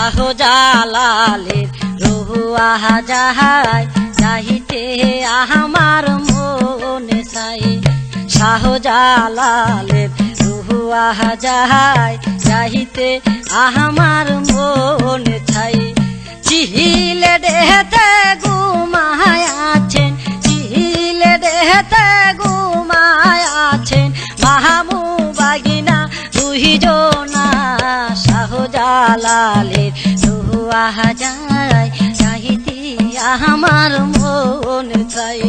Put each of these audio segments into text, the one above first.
শাহজালালের রুহু আহা যাহাই চাহিতে আমার মনে চাই শাহজালালের রুহু আহা যাহাই চাহিতে আমার মনে চাই চিহিলে দেহতে ঘুমায় আছেন চিহিলে দেহতে ঘুমায় আছেন মাহামু বাগিনা দুইজনা শাহজালালের রুহু আহা যায় চাহিতে আমার মন চাই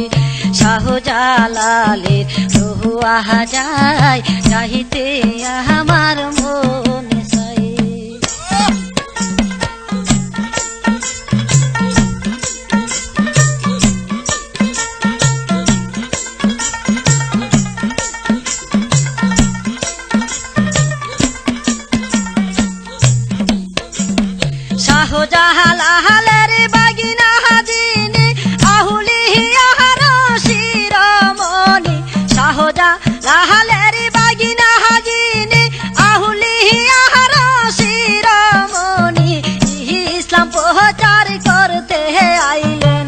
শাহজালালের রুহু আহা যায় চাহিতে আমার মন চাই শাহজালালের বাগিনা হাজিনি আহুলিয়ার শিরোমণি শাহজালালের বাগিনা হাজিনি আহুলিয়ার শিরোমণি ইসলাম প্রচার করতে আইলেন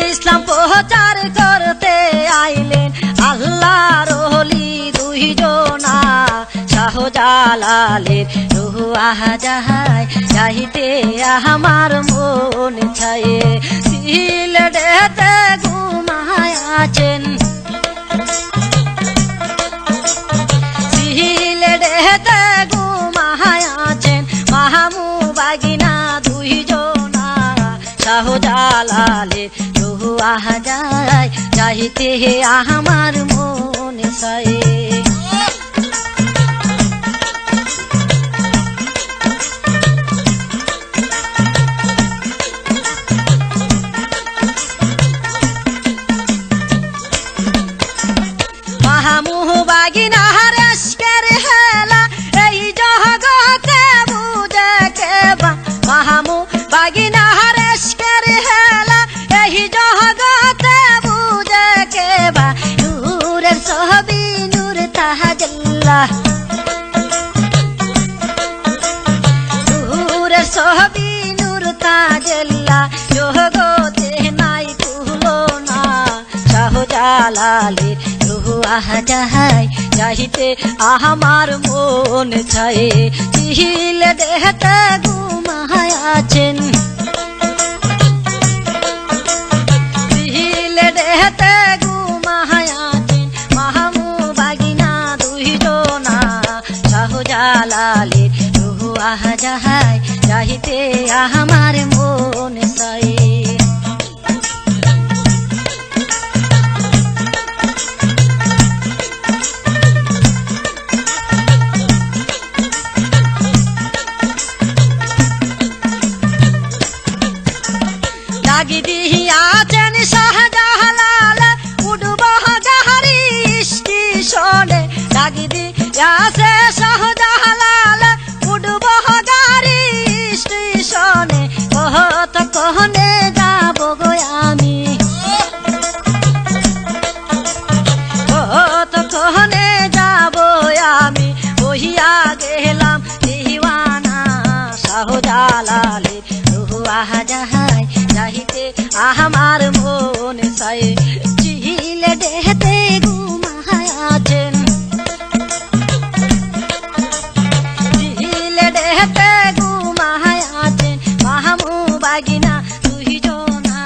ইসলাম প্রচার করতে আইলেন আল্লাহর ওলি দুইজনা শাহজালালের রুহু আহা যাহাই চাহিতে আমার মন চাই সিলেটেতে ঘুমায় আছেন সিলেটেতে ঘুমায় আছেন মাহামু বাগিনা দুইজনা শাহজালালের রুহু আহা যায় চাহিতে আমার মন চাই বাগিনা হারেশকের হেলা এই জগতে বুঝে কেবা মাহামু বাগিনা হারেশকের হেলা এই জগতে বুঝে কেবা নূরের ছবি নূর তাহাজ্লাহ নূরের ছবি নূর তাহাজ্লাহ জগতে নাই তুলনা শাহজালালের রুহু আহা যাহাই চাহিতে আমার মন চাই চিহিলে দেহতে ঘুমায় আছেন চিহিলে দেহতে ঘুমায় আছেন মাহামু বাগিনা দুইজনা শাহজালালের রুহু আহা যাহাই চাহিতে আমার মন চাই লাগি দিয়াছেন শাহজালাল উডব যাহারি স্টেশনে লাগি দিয়াছে শাহজালাল উডব যাহারি স্টেশনে কত কহনে যাব গো আমি কত কহনে যাব আমি বহিয়া গেলাম দিওয়ানা শাহজালালের রুহু আহা যাহাই চাহিতে আমার মন চাই চিহিলে দেহতে ঘুমায় আছেন চিহিলে দেহতে ঘুমায় আছেন মাহামু বাগিনা দুইজনা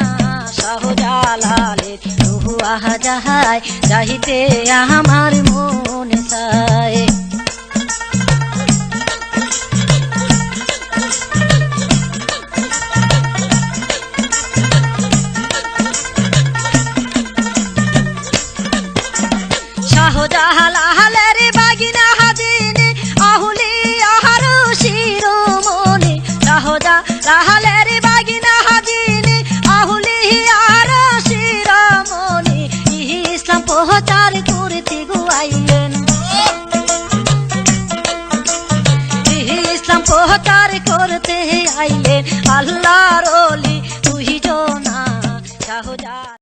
শাহজালালের রুহু আহা যাহাই চাহিতে আমার মন চাই শাহজালালের বাগিনা হাজিনি আহুলিয়ার শিরোমণি শাহজালালের বাগিনা হাজিনি আহুলিয়ার শিরোমণি ইসলাম প্রচার করতে আইলেন ইসলাম প্রচার করতে আইলেন আল্লাহর